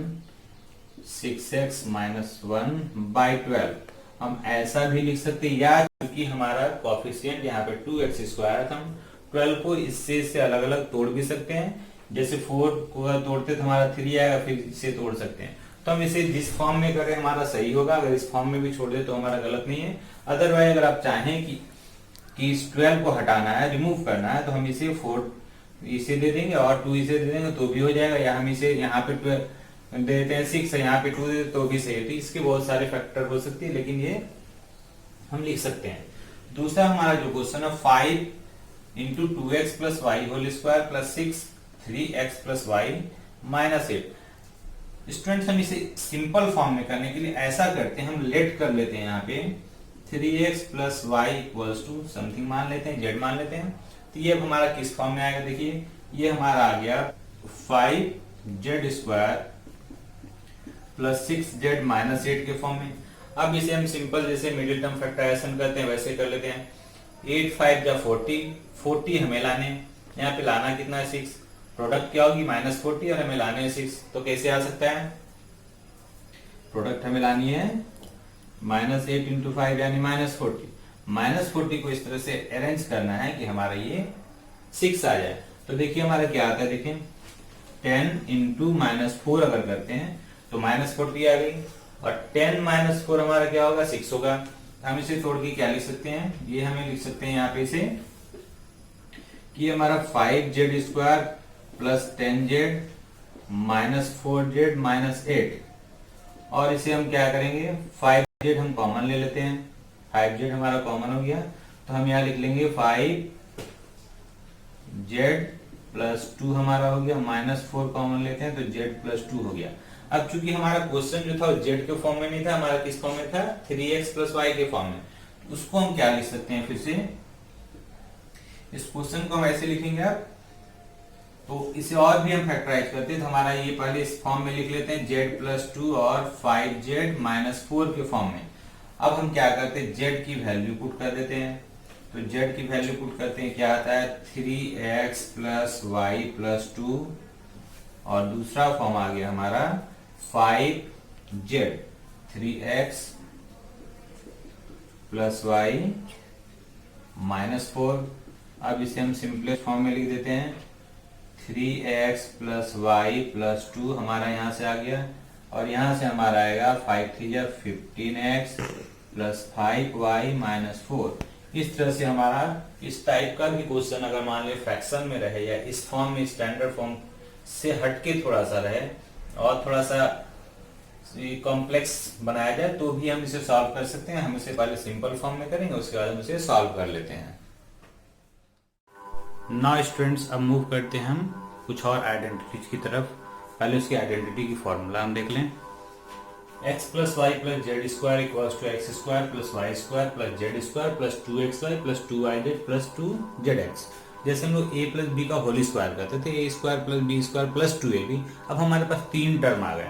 6x माइनस 1/12। हम ऐसा भी लिख सकते हैं, या क्योंकि हमारा कोएफिशिएंट यहाँ पे 2x² है तो हम 12 को इससे अलग अलग तोड़ भी सकते हैं। जैसे 4 को तोड़ते तो हमारा 3 आएगा, फिर इसे तोड़ सकते हैं। तो हम इसे जिस फॉर्म में करें हमारा सही होगा, अगर इस फॉर्म में भी छोड़ दे तो हमारा गलत नहीं है। अदरवाइज अगर आप चाहें कि इस 12 को हटाना है, रिमूव करना है, तो हम इसे 4 इसे दे देंगे और 2 इसे दे देंगे तो भी हो जाएगा, या हम इसे यहाँ पे 12 दे देते हैं 6 है, यहाँ पे 2 दे तो भी सही है। तो इसके बहुत सारे फैक्टर हो सकती है, लेकिन ये हम लिख सकते हैं। दूसरा हमारा जो क्वेश्चन है 5 into 2x plus y whole square plus 6 3x plus y minus 8। Students हम इसे सिंपल फॉर्म में करने के लिए ऐसा करते हैं, हम लेट कर लेते हैं यहाँ पे 3x plus y equals to something मान लेते हैं, z मान लेते हैं। तो ये अब हमारा किस फॉर्म में आएगा, देखिए ये हमारा आ गया 5z² प्लस 6z माइनस 8 के फॉर्म में। अब इसे हम सिंपल जैसे मिडिल टर्म फैक्टराइजेशन करते हैं वैसे कर लेते हैं। 8 5 जा 40 हमें लाने, यहाँ पे लाना कितना है 6, प्रोडक्ट क्या होगी -40 और हमें लाने हैं 6, तो कैसे आ सकता है, प्रोडक्ट हमें लानी है -8 इंटू 5 यानी -40। -40 को इस तरह से अरेंज करना है कि हमारा ये 6 आ जाए। तो देखिए हमारा क्या आता है, देखिए 10 इंटू -4 अगर करते हैं तो -40 आ गई, और 10 - 4 हमारा क्या होगा 6 होगा। हम इसे तोड़ के क्या लिख सकते हैं, ये हमें लिख सकते हैं यहाँ पे इसे कि हमारा 5z² plus 10z minus 4z minus 8, और इसे हम क्या करेंगे 5z हम कॉमन ले लेते हैं, 5z हमारा कॉमन हो गया, तो हम यहाँ लिख लेंगे 5z प्लस 2 हमारा हो गया, -4 कॉमन लेते हैं तो z प्लस 2 हो गया। अब चूंकि हमारा क्वेश्चन जो था वो z के फॉर्म में नहीं था, हमारा किस फॉर्म में था 3x प्लस y के फॉर्म में। उसको हम क्या लिख सकते हैं, फिर से इस क्वेश्चन को हम ऐसे लिखेंगे आप, तो इसे और भी हम फैक्टराइज करते हैं तो हमारा ये पहले इस फॉर्म में लिख लेते हैं z प्लस 2 और 5z माइनस 4 के फॉर्म में। अब हम क्या करते हैं z की वैल्यू पुट कर देते हैं, तो z की वैल्यू पुट करते हैं, क्या आता है 3x प्लस y प्लस 2, और दूसरा फॉर्म आ गया हमारा 5z 3x plus y minus 4। अब इसे हम सिंपलेस्ट फॉर्म में लिख देते हैं 3x प्लस y प्लस 2 हमारा यहाँ से आ गया, और यहाँ से हमारा आएगा 5 3 जा 15x प्लस 5y माइनस 4। इस तरह से हमारा इस टाइप का भी क्वेश्चन अगर मान लीजिए फ्रैक्शन में रहे या इस फॉर्म में स्टैंडर्ड फॉर्म से हटके थोड़ा सा रहे और थोड़ा सा कॉम्प्लेक्स बनाया जाए तो भी हम इसे सॉल्व कर सकते हैं। हम इसे पहले सिंपल फॉर्म में करेंगे, उसके बाद हम इसे सॉल्व कर लेते हैं। नाउ स्टूडेंट्स अब मूव करते हैं हम कुछ और आइडेंटिटीज की तरफ। पहले उसकी आइडेंटिटी की फॉर्मूला हम देख लें। x plus y plus z square equals to x square plus y square plus z square plus 2xy plus 2yz plus 2zx। जैसे हम लोग a प्लस बी का होल स्क्वायर करते थे, a square plus B square plus 2ab। अब हमारे पास 3 term आ गए,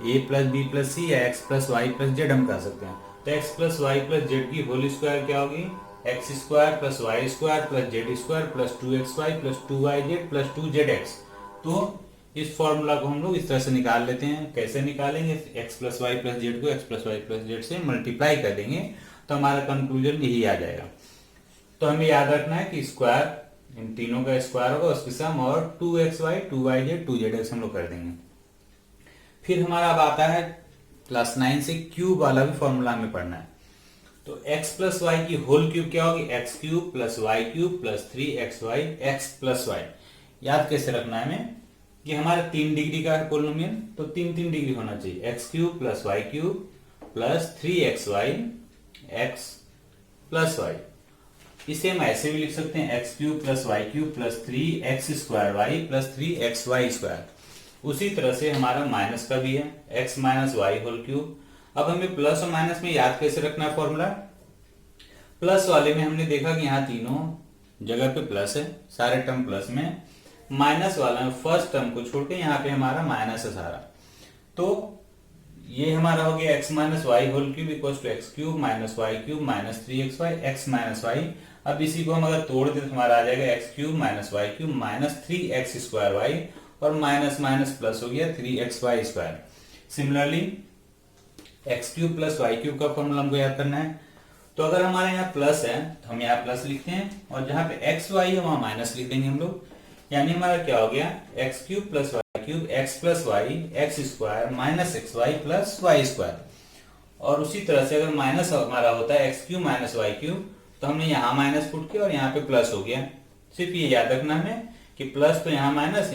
a plus b plus c या x plus y plus z हम कर सकते हैं। तो x plus y plus Z की होल स्क्वायर क्या होगी, x square plus y square plus z square plus 2xy plus 2yz plus 2zx। तो इस फॉर्मूला को हम लोग इस तरह से निकाल लेते हैं। कैसे निकालेंगे, x plus y plus z को x plus y plus z से मल्टीप्लाई कर देंगे तो हमारा कंक्लूजन यही आ जाएगा। तो हमें याद रखना है कि स्क्वायर इन तीनों का स्क्वायर होगा, उसकी सम, और 2xy 2yz 2zx हम लोग कर देंगे। फिर हमारा अब आता है क्लास 9 से क्यूब वाला भी फॉर्मूला हमें पढ़ना है। तो x प्लस वाई की होल क्यूब क्या होगी, x cube plus y cube plus 3xy x plus y. याद कैसे रखना है हमें कि हमारा 3 डिग्री का है पोलिनोमियल, तो 3 डिग्री होना चाहिए, x cube plus y cube plus 3xy x plus y. इसे हम ऐसे भी लिख सकते हैं x cube plus y cube plus 3x square y plus 3xy square. उसी तरह से हमारा माइनस का भी है, x minus y whole cube. अब हमें प्लस और माइनस में याद कैसे रखना है फॉर्मूला। प्लस वाले में हमने देखा कि यहाँ तीनों जगह पे प्लस है, सारे टर्म प्लस में। माइनस वाला में फर्स्ट टर्म को छोड़ के यहाँ पे हमारा माइनस है सारा, तो ये हमारा हो गया x minus y whole cube equal to x cube minus y cube minus 3xy x minus y. अब इसी को हम अगर तोड़ दें तो हमारा आ जाएगा x cube minus y cube minus 3x square y, और माइनस माइनस प्लस हो गया 3xy square. Similarly x cube plus y cube का फॉर्मूला हमको याद करना है। तो अगर हमारे यहाँ प्लस है तो हम यहाँ प्लस लिखते हैं, और जहां पे एक्स वाई है वहां माइनस लिख देंगे हम लोग। यानी हमारा क्या हो गया, x cube plus y cube x plus y x square minus x y plus y square. और उसी तरह से अगर माइनस हमारा होता है x cube minus y cube, तो हमने यहाँ माइनस पुट किया और यहाँ पे प्लस हो गया। सिर्फ ये याद रखना हमें कि प्लस तो यहाँ माइनस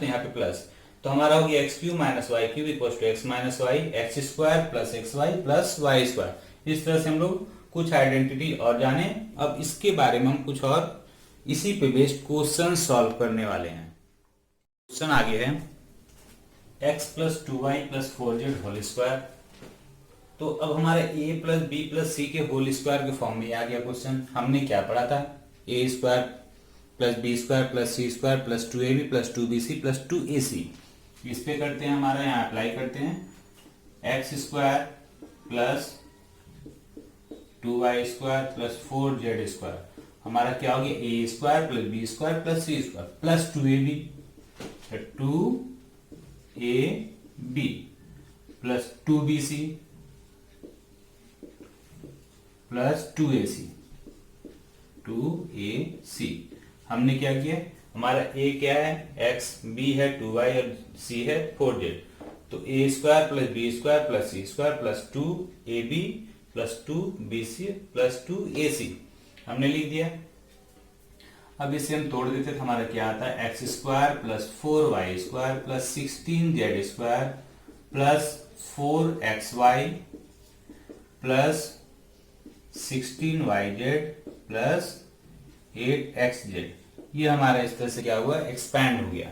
तो यहाँ पे प्लस। तो हमारा हो गया x cube minus y cube equal to x minus y x square plus x y plus y square. इस तरह से हम लोग कुछ आइडेंटिटी और जाने। अब इसके बारे में हम कुछ और इसी पे बेस्ड क्वेश्चन सॉल्व करने वाले हैं। क्वेश्चन आगे है x plus 2y plus 4z whole square. तो अब हमारे a plus b plus c के होल स्क्वायर के फॉर्म में आ गया क्वेश्चन। हमने क्या पढ़ा था, a square plus B square plus c square plus 2ab plus 2bc plus 2ac। इस पे करते हैं, हमारा यहाँ अप्लाई करते हैं x square plus 2y square plus 4z square, हमारा क्या हो गया ए square plus B square plus c square plus 2ab 2ab plus 2bc plus 2ac 2ac। हमने क्या किया, हमारा a क्या है x, b है 2y और c है 4z, तो a square plus B square plus c square plus 2ab plus 2bc plus 2ac हमने लिख दिया। अब इसे हम तोड़ देते तो हमारा क्या आता है x square plus 4y square plus 16z square plus 4xy plus 16yz plus 8xz। ये हमारा इस तरह से क्या हुआ, एक्सपैंड हो गया।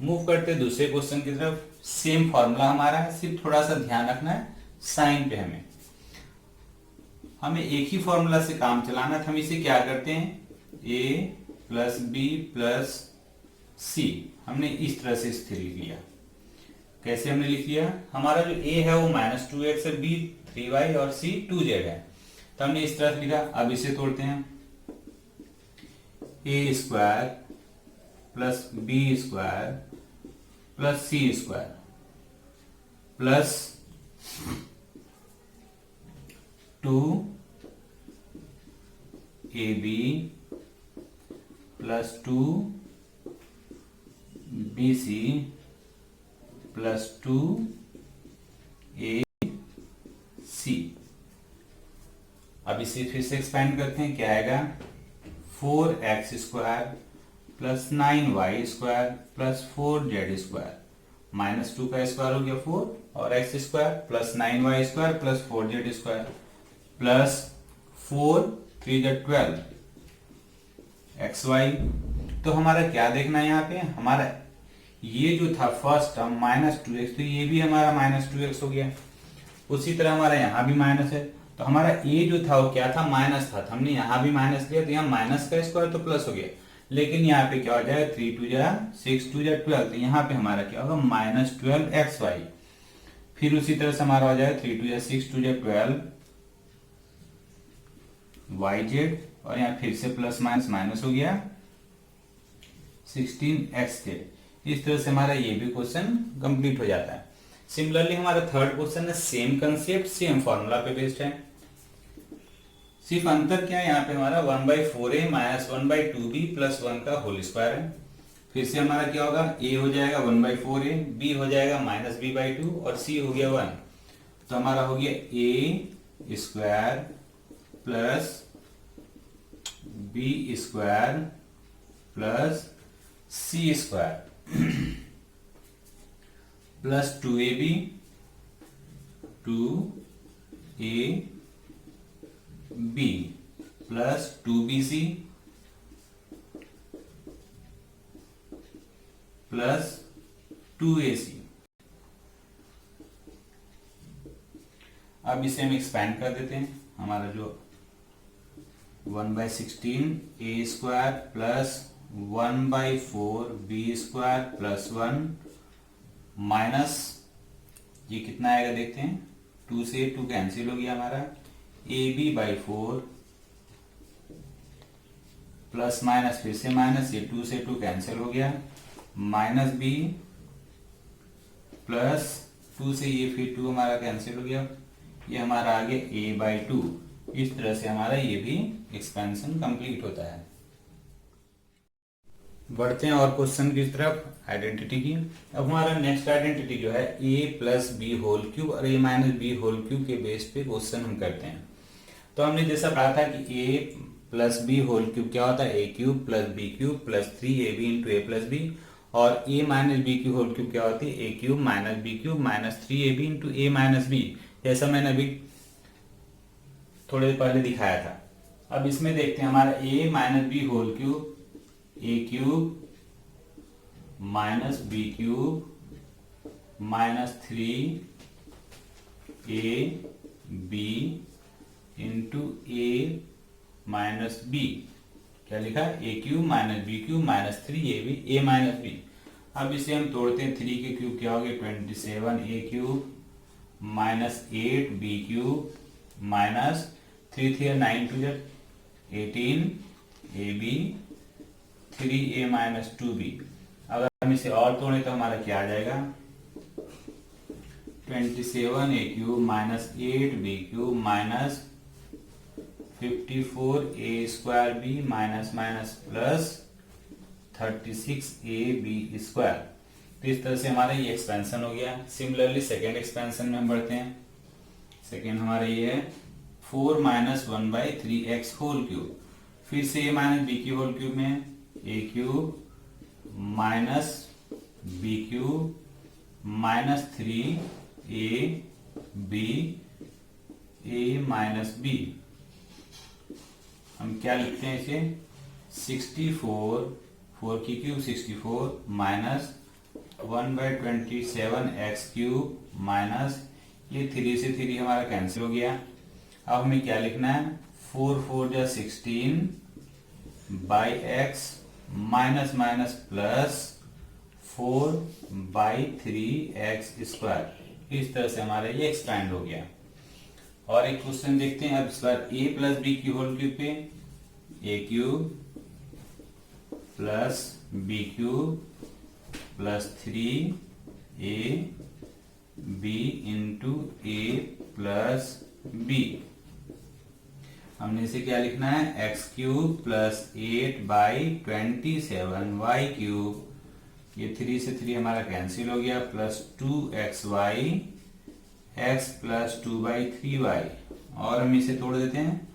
मूव करते दूसरे क्वेश्चन की तरफ। सेम फॉर्मूला हमारा है, सिर्फ थोड़ा सा ध्यान रखना है साइन पे। हमें एक ही फॉर्मूला से काम चलाना था। हम इसे क्या करते हैं, a प्लस बी प्लस सी, हमने इस तरह से स्थिर लिख लिया। कैसे हमने लिख लिया, हमारा जो a है वो -2x है, b 3y और c 2z है, तो हमने इस तरह से लिखा। अब इसे तोड़ते हैं, a square plus B square plus c square plus 2ab plus 2bc plus 2ac। अब इसे फिर से एक्सपेंड करते हैं, क्या आएगा 4x square plus 9y square plus 4z square, -2 का स्क्वायर हो गया 4 और x square plus 9y square plus 4z square plus 4 3 12 xy। तो हमारा क्या देखना है यहाँ पे, हमारा ये जो था फर्स्ट टर्म -2x, तो ये भी हमारा -2x हो गया। उसी तरह हमारा यहाँ भी माइनस है, तो हमारा a जो था वो क्या था, माइनस था, तो हमने यहाँ भी माइनस लिया, तो यहाँ माइनस का स्क्वायर तो प्लस हो गया। लेकिन यहाँ पे क्या हो जाएगा 3 2 6 2 12, तो यहाँ पे हमारा क्या होगा -12xy। फिर उसी तरह से हमारा हो जाएगा 3 2 6 2 12 yz, और यहाँ फिर से प्लस माइनस माइनस हो गया 16xz। इस तरह से हमारा ये भी क्वेश्चन कंप्लीट हो जाता है। सिमिलरली हमारा थर्ड क्वेश्चन है, सेम कंसेप्ट सेम फॉर्मूला पे बेस्ड है। सिर्फ अंतर क्या है, यहाँ पे हमारा 1/4a माइनस 1/2b प्लस 1 का होल स्क्वायर है। फिर से हमारा क्या होगा, a हो जाएगा 1/4a, b हो जाएगा -b/2 और c हो गया 1। तो हमारा हो गया a square plus b square plus c square plus 2ab 2ab plus 2bc plus 2ac। अब इसे हम एक्सपैंड कर देते हैं। हमारा जो 1/16 a square plus 1/4b square plus 1 minus ये कितना आएगा देखते हैं, 2 से 2 कैंसिल हो गया हमारा, ab/4 प्लस माइनस फिर से माइनस, ये 2 से 2 कैंसिल हो गया, माइनस b प्लस 2 से ये फिर 2 हमारा कैंसिल हो गया, ये हमारा आ गया a/2। इस तरह से हमारा ये भी एक्सपेंशन कंप्लीट होता है। बढ़ते हैं और क्वेश्चन की तरफ आइडेंटिटी की। अब हमारा नेक्स्ट आइडेंटिटी जो है a plus B whole cube और a minus B whole cube के बेस पे क्वेश्चन हम करते हैं। तो हमने जैसा पढ़ा था कि a plus B whole cube क्या होता है, a cube plus b cube plus 3ab into a plus b, और a माइनस बी की होल क्यूब क्या होती है, a cube minus b cube minus 3ab into a minus b, जैसा मैंने अभी थोड़े पहले दिखाया था। अब इसमें देखते हैं हमारा a minus B whole cube, a cube minus b cube minus 3ab into a minus b क्या लिखा, a cube minus b cube minus 3ab a minus b. अब इसे हम तोड़ते हैं, 3 के क्यूब क्या हो गए 27 a cube minus 8 b cube minus 3 3 9 2 18 a b 3a minus 2b। अगर हम इसे और तोड़े तो हमारा क्या आ जाएगा, 27 a cube minus 8 b cube minus 54 a square b minus minus plus 36 a b square. तो इस तरह से हमारा ये एक्सपेंशन हो गया। सिमिलरली सेकेंड एक्सपेंशन में हम बढ़ते हैं। सेकेंड हमारा ये है 4 माइनस 1/3x होल क्यूब। फिर से ए माइनस बी की होल क्यूब में a cube minus b cube minus 3 a b a minus b. हम क्या लिखते हैं इसे, 64 4 की cube 64 minus 1/27 x cube minus ये 3 से 3 हमारा कैंसिल हो गया। अब हमें क्या लिखना है, 4 4 जा 16 by x minus minus plus 4/3x square. इस तरह से हमारा ये एक्सपैंड हो गया। और एक क्वेश्चन देखते हैं अब इस बार a प्लस बी की होल क्यूब पे, a cube plus b cube plus 3a b into a plus b. हमने इसे क्या लिखना है, x cube plus 8/27 y cube, ये 3 से 3 हमारा कैंसिल हो गया, plus 2xy x plus 2/3y। और हम इसे तोड़ देते हैं,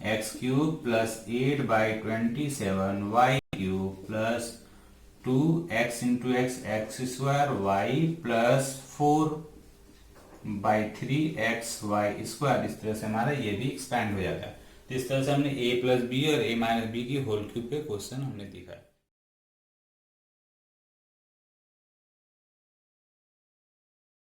x cube plus 8/27 y cube plus 2x into x square y plus 4/3xy square. इस तरह से हमारा ये भी एक्सपैंड हो जाता है। तो इस तरह से हमने a प्लस बी और a माइनस बी की होल क्यूब पे क्वेश्चन हमने देखा है।